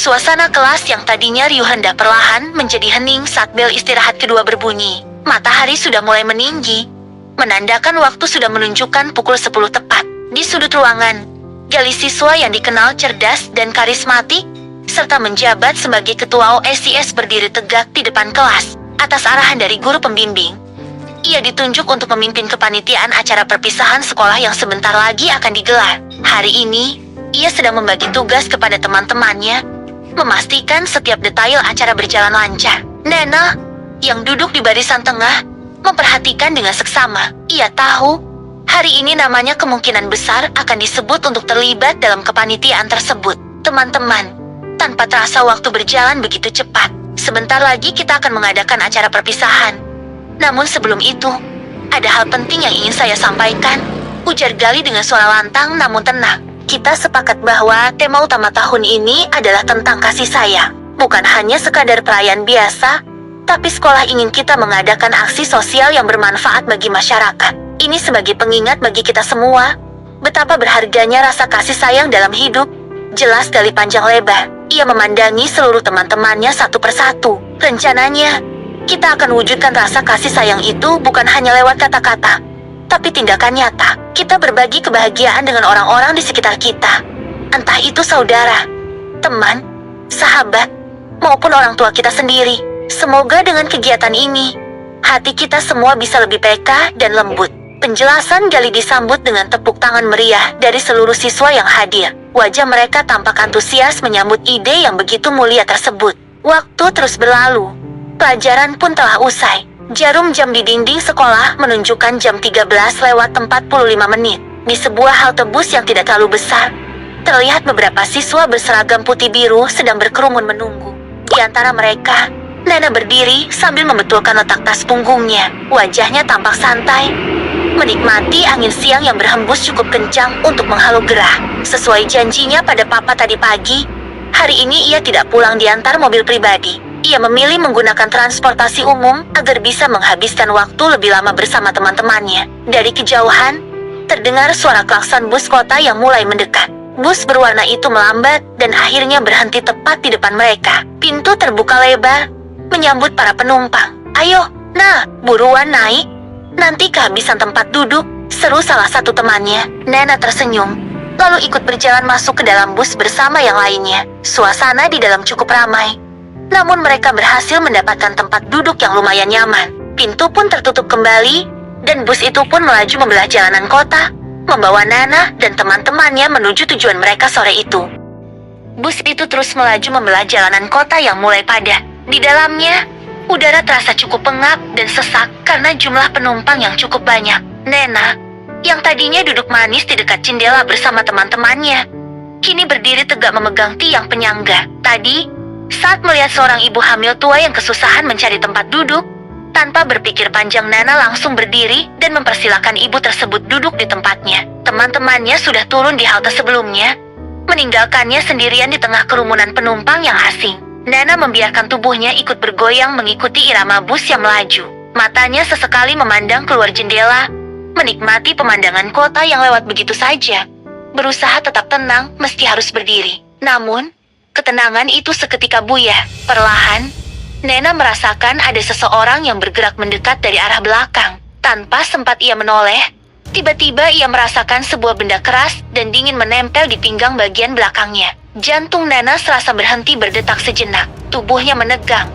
Suasana kelas yang tadinya riuh hendak perlahan menjadi hening saat bel istirahat kedua berbunyi. Matahari sudah mulai meninggi, menandakan waktu sudah menunjukkan pukul 10 tepat. Di sudut ruangan, Gali siswa yang dikenal cerdas dan karismatik, serta menjabat sebagai ketua OSIS berdiri tegak di depan kelas, atas arahan dari guru pembimbing. Ia ditunjuk untuk memimpin kepanitiaan acara perpisahan sekolah yang sebentar lagi akan digelar. Hari ini, ia sedang membagi tugas kepada teman-temannya, memastikan setiap detail acara berjalan lancar. Nena, yang duduk di barisan tengah, memperhatikan dengan seksama. Ia tahu, hari ini namanya kemungkinan besar akan disebut untuk terlibat dalam kepanitiaan tersebut. Teman-teman, tanpa terasa waktu berjalan begitu cepat. Sebentar lagi kita akan mengadakan acara perpisahan. Namun sebelum itu, ada hal penting yang ingin saya sampaikan, ujar Gali dengan suara lantang namun tenang. Kita sepakat bahwa tema utama tahun ini adalah tentang kasih sayang. Bukan hanya sekadar perayaan biasa, tapi sekolah ingin kita mengadakan aksi sosial yang bermanfaat bagi masyarakat. Ini sebagai pengingat bagi kita semua, betapa berharganya rasa kasih sayang dalam hidup. Jelas Gali panjang lebar. Ia memandangi seluruh teman-temannya satu persatu. Rencananya, kita akan wujudkan rasa kasih sayang itu bukan hanya lewat kata-kata, tapi tindakan nyata. Kita berbagi kebahagiaan dengan orang-orang di sekitar kita. Entah itu saudara, teman, sahabat, maupun orang tua kita sendiri. Semoga dengan kegiatan ini, hati kita semua bisa lebih peka dan lembut. Penjelasan Gali disambut dengan tepuk tangan meriah dari seluruh siswa yang hadir. Wajah mereka tampak antusias menyambut ide yang begitu mulia tersebut. Waktu terus berlalu. Pelajaran pun telah usai. Jarum jam di dinding sekolah menunjukkan jam 13:45 menit. Di sebuah halte bus yang tidak terlalu besar, terlihat beberapa siswa berseragam putih biru sedang berkerumun menunggu. Di antara mereka, Nena berdiri sambil membetulkan letak tas punggungnya. Wajahnya tampak santai, menikmati angin siang yang berhembus cukup kencang untuk menghalau gerah. Sesuai janjinya pada papa tadi pagi, hari ini ia tidak pulang diantar mobil pribadi. Ia memilih menggunakan transportasi umum agar bisa menghabiskan waktu lebih lama bersama teman-temannya. Dari kejauhan, terdengar suara klakson bus kota yang mulai mendekat. Bus berwarna itu melambat dan akhirnya berhenti tepat di depan mereka. Pintu terbuka lebar, menyambut para penumpang. "Ayo, nah, buruan naik. Nanti kehabisan tempat duduk," seru salah satu temannya. Nena tersenyum, lalu ikut berjalan masuk ke dalam bus bersama yang lainnya. Suasana di dalam cukup ramai, namun mereka berhasil mendapatkan tempat duduk yang lumayan nyaman. Pintu pun tertutup kembali, dan bus itu pun melaju membelah jalanan kota, membawa Nana dan teman-temannya menuju tujuan mereka sore itu. Bus itu terus melaju membelah jalanan kota yang mulai padat. Di dalamnya, udara terasa cukup pengap dan sesak karena jumlah penumpang yang cukup banyak. Nena, yang tadinya duduk manis di dekat jendela bersama teman-temannya, kini berdiri tegak memegang tiang penyangga. Tadi, saat melihat seorang ibu hamil tua yang kesusahan mencari tempat duduk, tanpa berpikir panjang Nana langsung berdiri dan mempersilahkan ibu tersebut duduk di tempatnya. Teman-temannya sudah turun di halte sebelumnya, meninggalkannya sendirian di tengah kerumunan penumpang yang asing. Nana membiarkan tubuhnya ikut bergoyang mengikuti irama bus yang melaju. Matanya sesekali memandang keluar jendela, menikmati pemandangan kota yang lewat begitu saja. Berusaha tetap tenang meski harus berdiri. Namun, ketenangan itu seketika buyar. Perlahan, Nena merasakan ada seseorang yang bergerak mendekat dari arah belakang. Tanpa sempat ia menoleh, tiba-tiba ia merasakan sebuah benda keras dan dingin menempel di pinggang bagian belakangnya. Jantung Nena serasa berhenti berdetak sejenak. Tubuhnya menegang.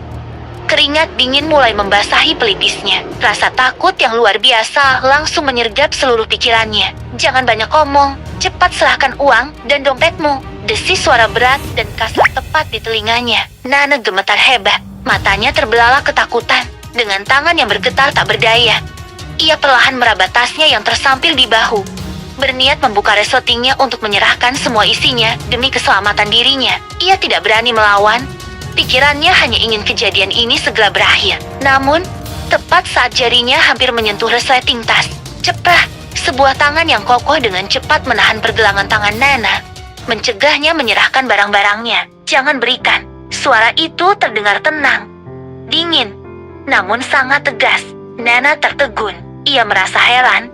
Keringat dingin mulai membasahi pelipisnya. Rasa takut yang luar biasa langsung menyergap seluruh pikirannya. "Jangan banyak omong, cepat serahkan uang dan dompetmu," desis suara berat dan kasar tepat di telinganya. Nana gemetar hebat. Matanya terbelalak ketakutan. Dengan tangan yang bergetar tak berdaya, ia perlahan meraba tasnya yang tersampil di bahu. Berniat membuka resletingnya untuk menyerahkan semua isinya demi keselamatan dirinya. Ia tidak berani melawan. Pikirannya hanya ingin kejadian ini segera berakhir. Namun, tepat saat jarinya hampir menyentuh resleting tas, cepat, sebuah tangan yang kokoh dengan cepat menahan pergelangan tangan Nana, mencegahnya menyerahkan barang-barangnya. "Jangan berikan." Suara itu terdengar tenang, dingin, namun sangat tegas. Nana tertegun. Ia merasa heran.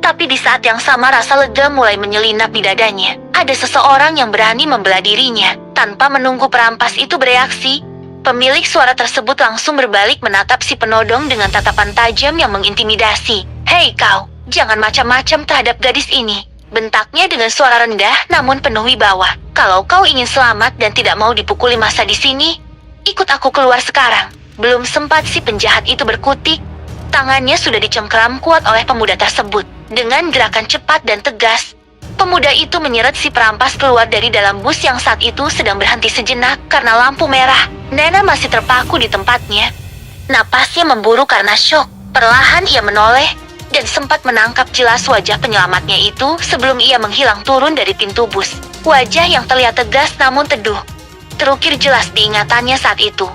Tapi di saat yang sama rasa lega mulai menyelinap di dadanya. Ada seseorang yang berani membela dirinya. Tanpa menunggu perampas itu bereaksi, pemilik suara tersebut langsung berbalik menatap si penodong dengan tatapan tajam yang mengintimidasi. "Hei kau, jangan macam-macam terhadap gadis ini," bentaknya dengan suara rendah namun penuh wibawa. "Kalau kau ingin selamat dan tidak mau dipukuli massa di sini, ikut aku keluar sekarang." Belum sempat si penjahat itu berkutik, tangannya sudah dicengkeram kuat oleh pemuda tersebut. Dengan gerakan cepat dan tegas, pemuda itu menyeret si perampas keluar dari dalam bus yang saat itu sedang berhenti sejenak karena lampu merah. Nena masih terpaku di tempatnya. Napasnya memburu karena syok. Perlahan ia menoleh dan sempat menangkap jelas wajah penyelamatnya itu sebelum ia menghilang turun dari pintu bus. Wajah yang terlihat tegas namun teduh terukir jelas di ingatannya saat itu.